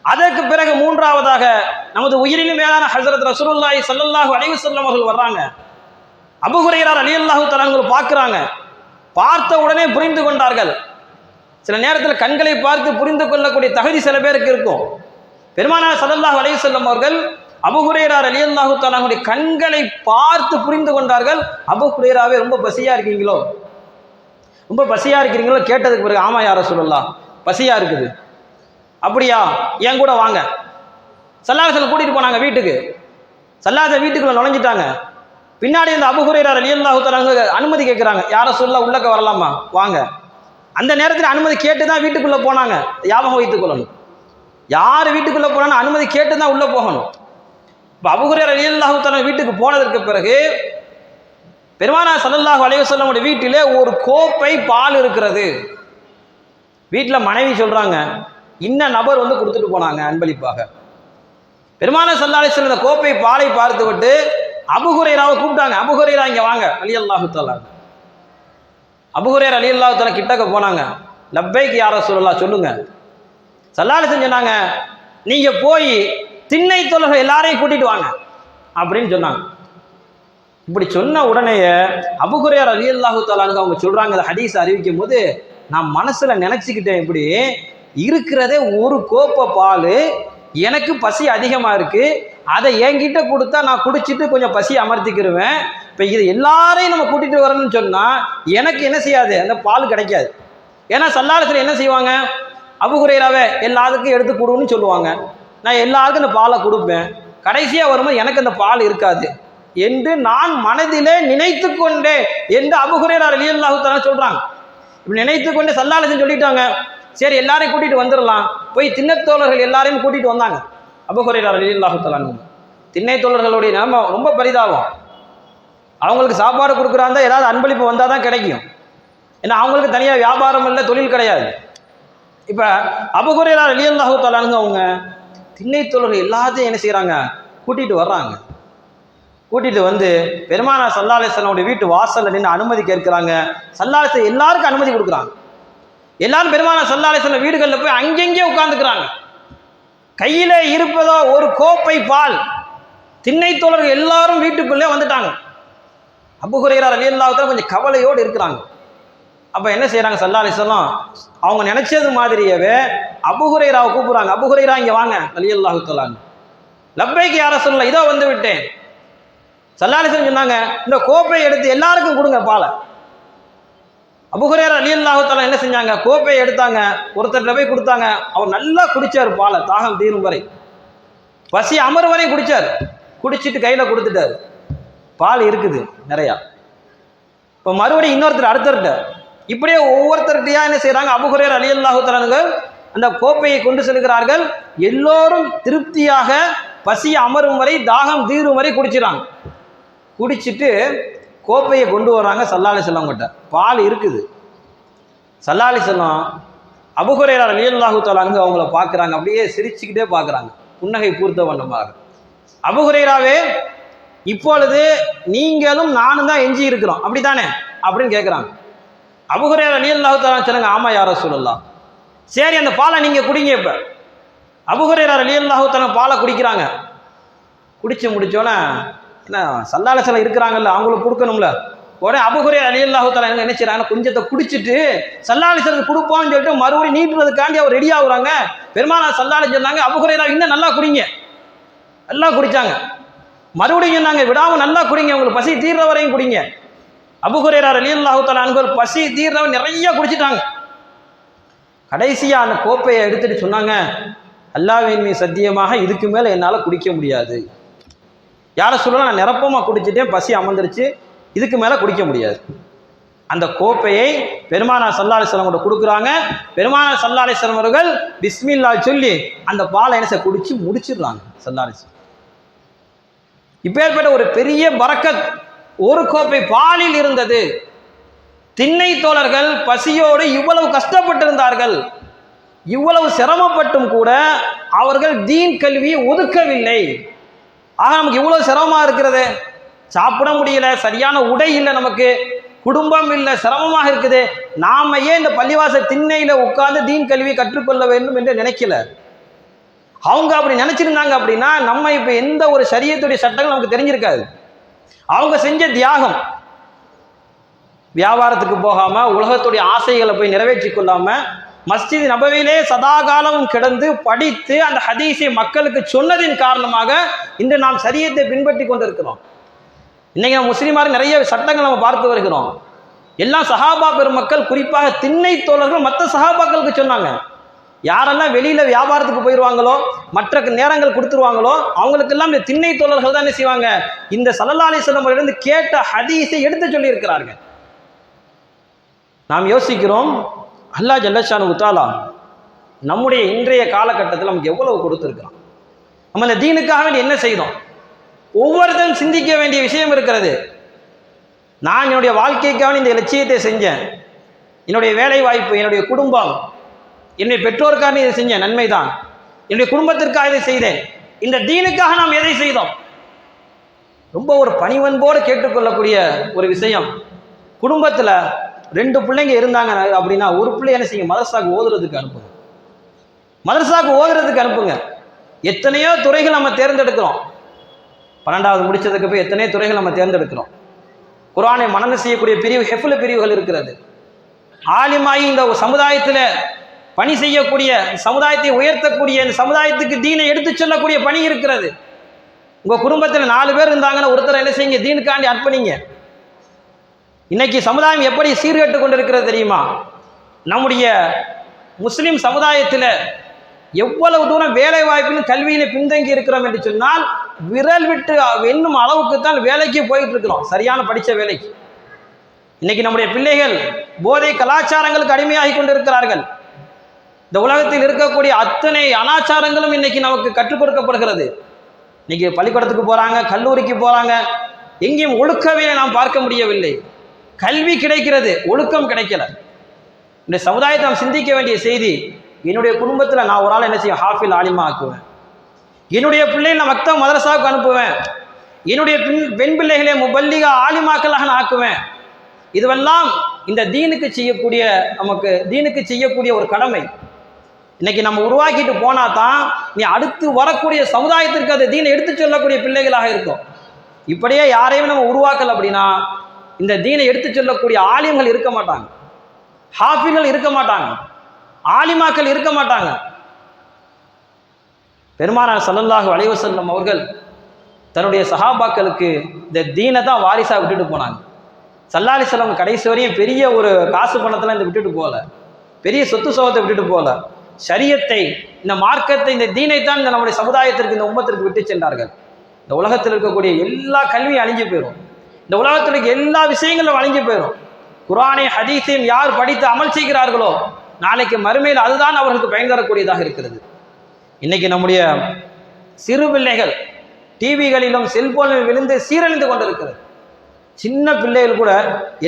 அதற்கு பிறகு மூன்றாவதாக நமது உயிரினும் மேலான ஹஸரத் ரசூலுல்லாஹி ஸல்லல்லாஹு அலைஹி வஸல்லம் அவர்கள் வர்றாங்க. அபூ ஹுரைரா ரலியல்லாஹு தஆலா அன்ஹு பார்க்குறாங்க. பார்த்த உடனே புரிந்து கொண்டார்கள். சில நேரத்தில் கண்களை பார்த்து புரிந்து கொள்ளக்கூடிய தகுதி சில பேருக்கு இருக்கும். பெருமானார் ஸல்லல்லாஹு அலைஹி வஸல்லம் அவர்கள் அபூ ஹுரைரா ரலியல்லாஹு தஆலா அன்ஹுடைய கண்களை பார்த்து புரிந்து கொண்டார்கள். அபூ ஹுரைராவே ரொம்ப பசியா இருக்கீங்களோ, ரொம்ப பசியா இருக்கிறீங்களோ கேட்டதுக்கு பிறகு, ஆமா யா ரசூலுல்லாஹ் பசியா இருக்குது. அப்படியா, என் கூட வாங்க. ஸல்லல்லாஹு அலைஹி வஸல்லம் கூட்டிட்டு போனாங்க வீட்டுக்கு. ஸல்லல்லாஹு அலைஹி வீட்டுக்குள்ள நுழைஞ்சிட்டாங்க. பின்னாடி இந்த அபூ ஹுரைரா ரலியல்லாஹு தஆலா அன்ஹு அனுமதி கேட்குறாங்க, யா ரசூலுல்லாஹ் உள்ளக்க வரலாமா, வாங்க. அந்த நேரத்தில் அனுமதி கேட்டு தான் வீட்டுக்குள்ளே போனாங்க. ஞாபகம் வைத்துக் கொள்ளணும், யார் வீட்டுக்குள்ளே போனாலும் அனுமதி கேட்டு தான் உள்ளே போகணும். இப்போ அபூ ஹுரைரா ரலியல்லாஹு தஆலா வீட்டுக்கு போனதற்கு பிறகு பெருமானார் ஸல்லல்லாஹு அலைஹி வஸல்லம் வீட்டிலே ஒரு கோப்பை பால் இருக்கிறது. வீட்டில் மனைவி சொல்கிறாங்க, இன்ன நபர் வந்து கொடுத்துட்டு போனாங்க அன்பளிப்பாக. பெருமானார் ஸல்லல்லாஹு அலைஹி வஸல்லம் இந்த கோப்பை பாலை பார்த்து விட்டு அபூ ஹுரைராவை கூப்பிட்டாங்க. அபூ ஹுரைரா இங்கே வாங்க ரலியல்லாஹு தஆலா. அபூ ஹுரைரா ரலியல்லாஹு தஆலா கிட்டக்க போனாங்க. லப்பைக் யா ரசூலுல்லாஹ் சொல்லுங்க. ஸல்லல்லாஹு அலைஹி வஸல்லம் சொன்னாங்க, நீங்க போய் திண்ணை தோழர்கள் எல்லாரையும் கூட்டிட்டு வாங்க அப்படின்னு சொன்னாங்க. இப்படி சொன்ன உடனேயே அபூ ஹுரைரா ரலியல்லாஹு தஆலா அவங்க சொல்றாங்க, இந்த ஹதீஸ் அறிவிக்கும் போது நான் மனசுல நினைச்சுக்கிட்டேன், இப்படி இருக்கிறதே ஒரு கோப்பை பால், எனக்கு பசி அதிகமா இருக்கு, அதை என்கிட்ட கொடுத்தா நான் குடிச்சிட்டு கொஞ்சம் பசி அமர்த்திக்கிடுவேன். இப்போ இது எல்லாரையும் நம்ம கூட்டிட்டு வரணும்னு சொன்னா எனக்கு என்ன செய்யாது, அந்த பால் கிடைக்காது. ஏன்னா ஸல்லல்லாஹு அலைஹி வஸல்லம் என்ன செய்வாங்க, அபூ ஹுரைராவை எல்லாத்துக்கும் எடுத்து கொடுன்னு சொல்லுவாங்க. நான் எல்லாருக்கும் இந்த பாலை கொடுப்பேன், கடைசியாக வரும்போது எனக்கு அந்த பால் இருக்காது என்று நான் மனதிலே நினைத்து கொண்டேன் என்று அபூ ஹுரைரா ரலியல்லாஹு தஆலா சொல்றாங்க. இப்படி நினைத்து கொண்டு ஸல்லல்லாஹு அலைஹி வஸல்லம் சொல்லிட்டாங்க, சரி எல்லாரையும் கூட்டிட்டு வந்துடலாம். போய் திண்ணத்தோழர்கள் எல்லாரையும் கூட்டிட்டு வந்தாங்க. அபூ ஹுரைரா ரலியல்லாஹு தஆலா திண்ணை தோழர்களுடைய நிலைமை ரொம்ப பரிதாபம். அவங்களுக்கு சாப்பாடு கொடுக்குறாங்க, ஏதாவது அன்பளிப்பு வந்தால் தான் கிடைக்கும். ஏன்னா அவங்களுக்கு தனியாக வியாபாரம் இல்லை, தொழில் கிடையாது. இப்போ அபூ ஹுரைரா ரலியல்லாஹு தஆலா அவங்க திண்ணை தோழர்கள் எல்லாத்தையும் என்ன செய்கிறாங்க, கூட்டிகிட்டு வர்றாங்க. கூட்டிகிட்டு வந்து பெருமானார் ஸல்லல்லாஹு அலைஹி வஸல்லம் வீட்டு வாசலில் நின்று அனுமதி கேட்குறாங்க. ஸல்லல்லாஹு அலைஹி வஸல்லம் எல்லாருக்கும் அனுமதி கொடுக்குறாங்க. எல்லாரும் பெருமானார் ஸல்லல்லாஹு அலைஹி வஸல்லம் வீடுகளில் போய் அங்கெங்கே உட்கார்ந்துக்கிறாங்க. கையில் இருப்பதோ ஒரு கோப்பை பால். திண்ணை தோழர்கள் எல்லாரும் வீட்டுக்குள்ளே வந்துட்டாங்க. அபூ ஹுரைரா ரலியல்லாஹு தஆலா கொஞ்சம் கவலையோடு இருக்கிறாங்க. அப்போ என்ன செய்கிறாங்க, ஸல்லல்லாஹு அலைஹி வஸல்லம் அவங்க நினைச்சது மாதிரியவே அபூ ஹுரைராவை கூப்பிடுறாங்க. அபூ ஹுரைரா இங்கே வாங்க ரலியல்லாஹு தஆலா. லப்பைக் யா ரசூலுல்லாஹ், இதோ வந்து விட்டேன். ஸல்லல்லாஹு அலைஹி வஸல்லம் சொன்னாங்க, இந்த கோப்பையை எடுத்து எல்லாருக்கும் கொடுங்க பாலை. அபூ ஹுரைரா ரலியல்லாஹு தஆலா என்ன செஞ்சாங்க, கோப்பையை எடுத்தாங்க, ஒருத்தர்கிட்ட போய் கொடுத்தாங்க. அவர் நல்லா குடிச்சார் பாலை, தாகம் தீரும் வரை, பசி அமர் வரை குடிச்சார். குடிச்சிட்டு கையில் கொடுத்துட்டார். பால் இருக்குது நிறையா. இப்போ மறுபடியும் இன்னொருத்தர் அடுத்தர்கிட்ட, இப்படியே ஒவ்வொருத்தர்கிட்டயா என்ன செய்கிறாங்க, அபூ ஹுரைரா ரலியல்லாஹு தஆலா அந்த கோப்பையை கொண்டு செல்கிறார்கள். எல்லோரும் திருப்தியாக பசி அமரும் வரை, தாகம் தீரும் வரை குடிச்சிடறாங்க. குடிச்சிட்டு கோப்பையை கொண்டு வராங்க ஸல்லல்லாஹு அலைஹி வஸல்லம் கிட்ட. பால் இருக்குது. ஸல்லல்லாஹு அலைஹி வஸல்லம் அபூ ஹுரைரா ரலியல்லாஹு தஆலா அவங்கள பார்க்குறாங்க. அப்படியே சிரிச்சுக்கிட்டே பார்க்குறாங்க, புன்னகை பூர்த்த வண்ணமாக. அபூ ஹுரைராவே, இப்பொழுது நீங்களும் நானும் தான் எஞ்சி இருக்கிறோம் அப்படித்தானே அப்படின்னு கேட்குறாங்க. அபூ ஹுரைரா ரலியல்லாஹு தஆலா சொன்னாங்க, ஆமா யா ரசூலுல்லாஹ். சரி அந்த பாலை நீங்கள் குடிங்க. இப்போ அபூ ஹுரைரா ரலியல்லாஹு தஆலா பாலை குடிக்கிறாங்க. குடிச்சு முடிச்சோன்னே என்ன ஸல்லல்லாஹு அலைஹி வஸல்லம் இருக்கிறாங்கல்ல, அவங்களுக்கு கொடுக்கணும்ல. உடனே அபூ ஹுரைரா ரலியல்லாஹு தஆலா என்ன நினைச்சாங்க, கொஞ்சத்தை குடிச்சிட்டு ஸல்லல்லாஹு அலைஹி வஸல்லம் கொடுப்போம்னு சொல்லிட்டு மறுபடியும் நீட்டுறதுக்காண்டி அவர் ரெடி ஆகுறாங்க. பெருமானார் ஸல்லல்லாஹு அலைஹி சொன்னாங்க, அபூ ஹுரைரா இன்னும் நல்லா குடிங்க. நல்லா குடிச்சாங்க. மறுபடியும் சொன்னாங்க, விடாம நல்லா குடிங்க, உங்களுக்கு பசி தீர்ற வரையும் குடிங்க. அபூ ஹுரைரா ரலியல்லாஹு தஆலா அன்ஹு பசி தீர்றவன் நிறைய குடிச்சிட்டாங்க. கடைசியா அந்த கோப்பையை எடுத்துட்டு சொன்னாங்க, அல்லாஹ்வின் மீது சத்தியமாக இதுக்கு மேல என்னால குடிக்க முடியாது. யார சொல்லலாம், நான் நிரப்பமா குடிச்சிட்டேன், பசி அமர்ந்துருச்சு, இதுக்கு மேல குடிக்க முடியாது. அந்த கோப்பையை பெருமானார் ஸல்லல்லாஹு அலைஹி வஸல்லம் கொடுக்குறாங்க. பெருமானார் ஸல்லல்லாஹு அலைஹி வஸல்லம் அவர்கள் பிஸ்மில்லாஹ் சொல்லி அந்த பாலை என்ன குடிச்சு முடிச்சிடுறாங்க ஸல்லல்லாஹு அலைஹி வஸல்லம். இப்பேற்பட்ட ஒரு பெரிய பரக்கத் ஒரு கோப்பை பாலில் இருந்தது. திண்ணை தோழர்கள் பசியோடு இவ்வளவு கஷ்டப்பட்டிருந்தார்கள். இவ்வளவு சிரமப்பட்டும் கூட அவர்கள் தீன் கல்வியை ஒதுக்கவில்லை. ஆக நமக்கு இவ்வளவு சிரமமா இருக்கிறது, சாப்பிட முடியல, சரியான உடை இல்லை, நமக்கு குடும்பம் இல்லை, சிரமமாக இருக்குது, நாம ஏன் இந்த பள்ளிவாசல் திண்ணையில உட்கார்ந்து தீன் கல்வியை கற்றுக்கொள்ள வேண்டும் என்று நினைக்கல. அவங்க அப்படி நினைச்சிருந்தாங்க அப்படின்னா நம்ம இப்ப எந்த ஒரு ஷரியத்துடைய சட்டங்கள் நமக்கு தெரிஞ்சிருக்காது. அவங்க செஞ்ச தியாகம், வியாபாரத்துக்கு போகாம உலகத்துடைய ஆசைகளை போய் நிறைவேற்றி கொள்ளாம மஸ்ஜித் நபவியிலே சதா காலமும் கிடந்து படித்து அந்த ஹதீஸை மக்களுக்கு சொன்னதின் காரணமாக இன்று நாம் ஷரியத்தை பின்பற்றி கொண்டிருக்கிறோம். இன்னைக்கு நம்ம முஸ்லிமார் நிறைய சட்டங்கள் நம்ம பார்த்து வருகிறோம். எல்லாம் சஹாபா பெருமக்கள், குறிப்பாக திண்ணை தோழர்கள் மற்ற சஹாபாக்களுக்கு சொன்னாங்க. யாரெல்லாம் வெளியில வியாபாரத்துக்கு போயிடுவாங்களோ, மற்ற நேரங்கள் கொடுத்துருவாங்களோ, அவங்களுக்கெல்லாம் இந்த திண்ணை தோழர்கள் தான் என்ன செய்வாங்க, இந்த ஸல்லல்லாஹு அலைஹி வஸல்லம் இருந்து கேட்ட ஹதீஸை எடுத்து சொல்லி இருக்கிறார்கள். நாம் யோசிக்கிறோம், அல்லாஹ் ஜல்லஷானு தஆலா நம்முடைய இன்றைய காலகட்டத்தில் நமக்கு எவ்வளவு கொடுத்துருக்கிறோம், நம்ம இந்த தீனுக்காக வேண்டி என்ன செய்தோம். ஒவ்வொருத்தரும் சிந்திக்க வேண்டிய விஷயம் இருக்கிறது. நான் என்னுடைய வாழ்க்கைக்காக இந்த லட்சியத்தை செஞ்சேன், என்னுடைய வேலை வாய்ப்பு, என்னுடைய குடும்பம், என்னுடைய பெற்றோருக்காக இதை செஞ்சேன், நன்மைதான். என்னுடைய குடும்பத்திற்காக இதை செய்தேன். இந்த தீனுக்காக நாம் எதை செய்தோம்? ரொம்ப ஒரு பணிவன்போடு கேட்டுக்கொள்ளக்கூடிய ஒரு விஷயம். குடும்பத்தில் 2 பிள்ளைங்க இருந்தாங்க அப்படின்னா ஒரு பிள்ளை என்ன செய்யுங்க, மதரசாக்கு ஓதுறதுக்கு அனுப்புங்க. மதரசாக்கு ஓதுறதுக்கு அனுப்புங்க. எத்தனையோ துறைகள் நம்ம தேர்ந்தெடுக்கிறோம். 12வது முடிச்சதுக்கு போய் எத்தனையோ துறைகள் நம்ம தேர்ந்தெடுக்கிறோம். குர்ஆனை மனனம் செய்யக்கூடிய பிரிவு, ஹெஃபுல் பிரிவுகள் இருக்கிறது. ஆலிமாயி இந்த சமுதாயத்தில் பணி செய்யக்கூடிய, சமுதாயத்தை உயர்த்தக்கூடிய, இந்த சமுதாயத்துக்கு தீனை எடுத்து சொல்லக்கூடிய பணி இருக்கிறது. உங்க குடும்பத்தில் 4 பேர் இருந்தாங்கன்னா ஒருத்தர் என்ன செய்யுங்க, தீனுக்காண்டி அர்ப்பணிங்க. இன்னைக்கு சமுதாயம் எப்படி சீர்கெட்டு கொண்டிருக்கிறது தெரியுமா? நம்முடைய முஸ்லிம் சமுதாயத்தில் எவ்வளவு தூரம் வேலை வாய்ப்பிலும் கல்வியில பின்தங்கி இருக்கிறோம் என்று சொன்னால், விரல் விட்டு எண்ணும் அளவுக்கு தான் வேலைக்கு போயிட்டு இருக்கிறோம், சரியான படித்த வேலைக்கு. இன்னைக்கு நம்முடைய பிள்ளைகள் போதை கலாச்சாரங்களுக்கு அடிமையாகி கொண்டிருக்கிறார்கள். இந்த உலகத்தில் இருக்கக்கூடிய அத்தனை அனாச்சாரங்களும் இன்னைக்கு நமக்கு கற்றுக் கொடுக்கப்படுகிறது. இன்னைக்கு பள்ளிக்கூடத்துக்கு போறாங்க, கல்லூரிக்கு போறாங்க, எங்கேயும் ஒழுக்கவே நாம் பார்க்க முடியவில்லை. கல்வி கிடைக்கிறது, ஒழுக்கம் கிடைக்கல. இந்த சமுதாயத்தை நாம் சிந்திக்க வேண்டிய செய்தி, என்னுடைய குடும்பத்தில் நான் ஒரு ஆள் என்ன செய்வேன், ஹாஃபில் ஆலிமா ஆக்குவேன். என்னுடைய பிள்ளைகளை நான் மக்தப் மதரசாவுக்கு அனுப்புவேன். என்னுடைய பெண் பிள்ளைகளை முபல்லிகா ஆலிமாக்களாக நான் ஆக்குவேன். இதுவெல்லாம் இந்த தீனுக்கு செய்யக்கூடிய, நமக்கு தீனுக்கு செய்யக்கூடிய ஒரு கடமை. இன்னைக்கு நம்ம உருவாக்கிட்டு போனா தான் நீ அடுத்து வரக்கூடிய சமுதாயத்திற்கு அந்த தீனை எடுத்து சொல்லக்கூடிய பிள்ளைகளாக இருக்கும். இப்படியே யாரையும் நம்ம உருவாக்கல அப்படின்னா இந்த தீனை எடுத்து சொல்லக்கூடிய ஆலிம்கள் இருக்க மாட்டாங்க, ஹாஃபிகள் இருக்க மாட்டாங்க, ஆலிமாக்கள் இருக்க மாட்டாங்க. பெருமானார் ஸல்லல்லாஹு அலைஹி வஸல்லம் அவர்கள் தன்னுடைய சஹாபாக்களுக்கு இந்த தீனை தான் வாரிசாக விட்டுட்டு போனாங்க. ஸல்லல்லாஹு அலைஹி வஸல்லம் கடைசி வரையும் பெரிய ஒரு காசு பணத்தெல்லாம் இந்த விட்டுட்டு போகல, பெரிய சொத்து சோகத்தை விட்டுட்டு போகல. ஷரியத்தை, இந்த மார்க்கத்தை, இந்த தீனை தான் இந்த நம்முடைய சமுதாயத்திற்கு, இந்த உம்மத்திற்கு விட்டு சென்றார்கள். இந்த உலகத்தில் இருக்கக்கூடிய எல்லா கல்வியும் அழிஞ்சு போயிடும், இந்த உலகத்தில் இருக்க எல்லா விஷயங்களும் அழிஞ்சு போயிடும். குர்ஆனை ஹதீஸையும் யார் படித்து அமல் செய்கிறார்களோ நாளைக்கு மறுமையில் அதுதான் அவர்களுக்கு பயன் தரக்கூடியதாக இருக்கிறது. இன்னைக்கு நம்முடைய சிறு பிள்ளைகள் டிவிகளிலும் செல்போனிலும் விழுந்து சீரழிந்து கொண்டிருக்கிறது. சின்ன பிள்ளைகள் கூட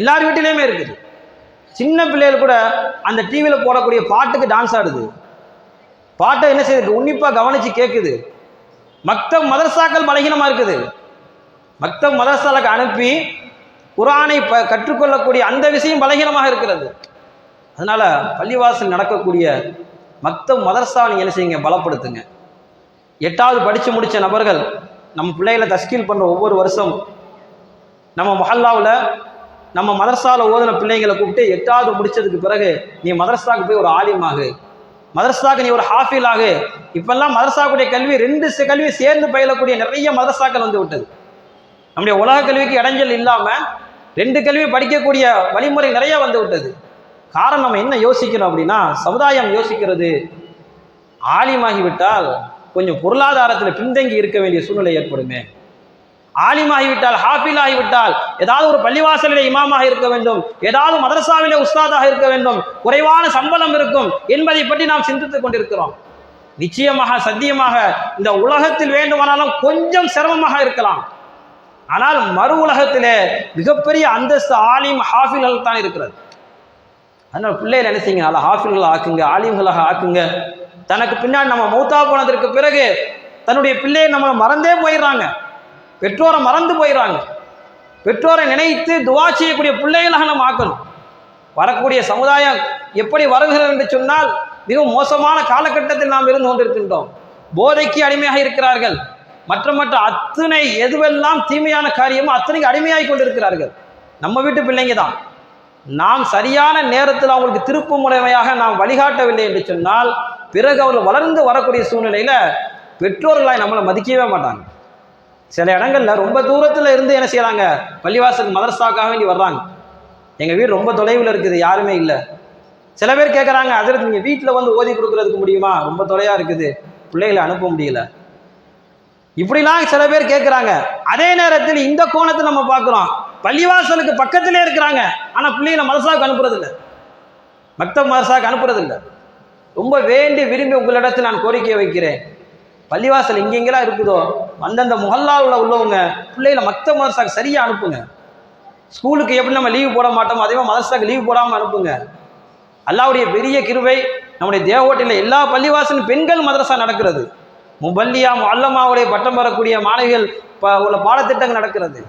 எல்லார் வீட்டிலையுமே இருக்குது. சின்ன பிள்ளைகள் கூட அந்த டிவியில் போடக்கூடிய பாட்டுக்கு டான்ஸ் ஆடுது, பாட்டை என்ன செய்யுது, உன்னிப்பாக கவனித்து கேட்குது. மக்தப் மதரசாக்கள் பலகீனமாக இருக்குது. மக்தப் மதரசாவுக்கு அனுப்பி குர்ஆனை கற்றுக்கொள்ளக்கூடிய அந்த விஷயம் பலகீனமாக இருக்கிறது. அதனால பள்ளிவாசல் நடக்கக்கூடிய மக்தப் மதரசா நீங்கள் என்ன செய்யுங்க, பலப்படுத்துங்க. 8வது படித்து முடித்த நபர்கள் நம்ம பிள்ளைகளை தஸ்கீல் பண்ணுற ஒவ்வொரு வருஷம் நம்ம மஹல்லாவில் நம்ம மதரசாவில் ஓதுன பிள்ளைங்களை கூப்பிட்டு 8வது முடித்ததுக்கு பிறகு நீ மதரசாவுக்கு போய் ஒரு ஆலிமாகு, மதரசாவுக்கு நீ ஒரு ஹாஃபிலாகு. இப்பெல்லாம் மதரசாவுடைய கல்வி 2 கல்வி சேர்ந்து பயிலக்கூடிய நிறைய மதரசாக்கள் வந்து விட்டது. நம்முடைய உலக கல்விக்கு இடைஞ்சல் இல்லாமல் 2 கல்வி படிக்கக்கூடிய வழிமுறை நிறைய வந்து விட்டது. காரணம் நம்ம என்ன யோசிக்கிறோம் அப்படின்னா, சமுதாயம் யோசிக்கிறது ஆலிமாகிவிட்டால் கொஞ்சம் பொருளாதாரத்தில் பின்தங்கி இருக்க வேண்டிய சூழ்நிலை ஏற்படுமே, ஆலிமாகிவிட்டால் ஹாஃபில் ஆகிவிட்டால் ஏதாவது ஒரு பள்ளிவாசலிலே இமாமாக இருக்க வேண்டும், ஏதாவது மதரசாவிலே உஸ்தாதாக இருக்க வேண்டும், குறைவான சம்பளம் இருக்கும் என்பதை பற்றி நாம் சிந்தித்துக் கொண்டிருக்கிறோம். நிச்சயமாக சத்தியமாக இந்த உலகத்தில் வேண்டுமானாலும் கொஞ்சம் சிரமமாக இருக்கலாம், ஆனால் மறு உலகத்திலே மிகப்பெரிய அந்தஸ்து ஆலிம் ஹாஃபில்கள் தான் இருக்கிறது. அதனால் பிள்ளைகள் என்ன செய்யுங்க, நல்லா ஹாஃபில்களை ஆக்குங்க, ஆலிம்களாக ஆக்குங்க. தனக்கு பின்னாடி நம்ம மௌத்தா போனதற்கு பிறகு தன்னுடைய பிள்ளையை நம்ம மறந்தே போயிடுறாங்க, பெற்றோரை மறந்து போயிடுறாங்க. பெற்றோரை நினைத்து துவா செய்யக்கூடிய பிள்ளைகளாக நம்ம ஆக்கணும். வரக்கூடிய சமுதாயம் எப்படி வருகிறது என்று சொன்னால் மிகவும் மோசமான காலகட்டத்தில் நாம் இருந்து கொண்டிருக்கின்றோம். போதைக்கு அடிமையாக இருக்கிறார்கள், மற்ற அத்தனை எதுவெல்லாம் தீமையான காரியமோ அத்தனைக்கு அடிமையாகி கொண்டிருக்கிறார்கள். நம்ம வீட்டு பிள்ளைங்க தான். நாம் சரியான நேரத்தில் அவங்களுக்கு திருப்பு முறைமையாக நாம் வழிகாட்டவில்லை என்று சொன்னால் பிறகு அவர்கள் வளர்ந்து வரக்கூடிய சூழ்நிலையில் பெற்றோர்களாய் நம்மளை மதிக்கவே மாட்டாங்க. சில இடங்களில் ரொம்ப தூரத்தில் இருந்து என்ன செய்கிறாங்க, பள்ளிவாசல் மதரசாக்காக வேண்டி வர்றாங்க. எங்கள் வீடு ரொம்ப தொலைவில் இருக்குது, யாருமே இல்லை. சில பேர் கேட்குறாங்க, அதில் நீங்கள் வீட்டில் வந்து ஓதி கொடுக்குறதுக்கு முடியுமா, ரொம்ப தொலையாக இருக்குது, பிள்ளைகளை அனுப்ப முடியல, இப்படிலாம் சில பேர் கேட்குறாங்க. அதே நேரத்தில் இந்த கோணத்தை நம்ம பார்க்குறோம், பள்ளிவாசலுக்கு பக்கத்திலே இருக்கிறாங்க, ஆனால் பிள்ளைகளை மதரசாவுக்கு அனுப்புறதில்லை, மக்தப் மதரசாவுக்கு அனுப்புறதில்லை. ரொம்ப வேண்டி விரும்பி உங்களிடத்தில் நான் கோரிக்கையை வைக்கிறேன், பள்ளிவாசல் எங்கெங்கெல்லாம் இருக்குதோ அந்தந்த முஹல்லாவில் உள்ளவங்க பிள்ளைகளை மக்தப் மதரசாவுக்கு சரியாக அனுப்புங்க. ஸ்கூலுக்கு எப்படி நம்ம லீவு போட மாட்டோமோ அதே மாதிரி மதரசாவுக்கு லீவு போடாமல் அனுப்புங்க. அல்லாஹ்வுடைய பெரிய கிருபை, நம்முடைய தேவகோட்டையில் எல்லா பள்ளிவாசலும் பெண்கள் மதரசா நடக்கிறது. முபல்லியா முஅல்லமாவுடைய பட்டம் பெறக்கூடிய மாணவிகள் உள்ள பாடத்திட்டங்கள் நடக்கிறது.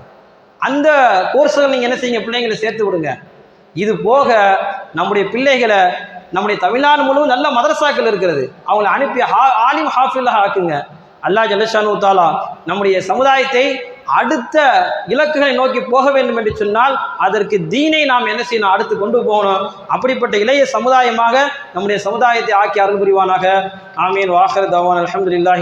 அந்த கோர்ஸுகள் நீங்கள் என்ன செய்யுங்க, பிள்ளைங்களை சேர்த்து விடுங்க. இது போக நம்முடைய பிள்ளைகளை நம்முடைய தமிழ்நாடு முழுவதும் நல்ல மதரசாக்கள் இருக்கிறது, அவங்களை அனுப்பி ஆலிம் ஹாஃபில்லாக ஆக்குங்க. அல்லாஹ் ஜல்லஷானு தஆலா நம்முடைய சமுதாயத்தை அடுத்த இலக்குகளை நோக்கி போக வேண்டும் என்று சொன்னால் அதற்கு தீனை நாம் என்ன செய்யணும், அடுத்து கொண்டு போகணும். அப்படிப்பட்ட இளைய சமுதாயமாக நம்முடைய சமுதாயத்தை ஆக்கி அருள் புரிவானாக. ஆமீன். வாஹிர் தவான் அல்ஹம்துலில்லாஹி.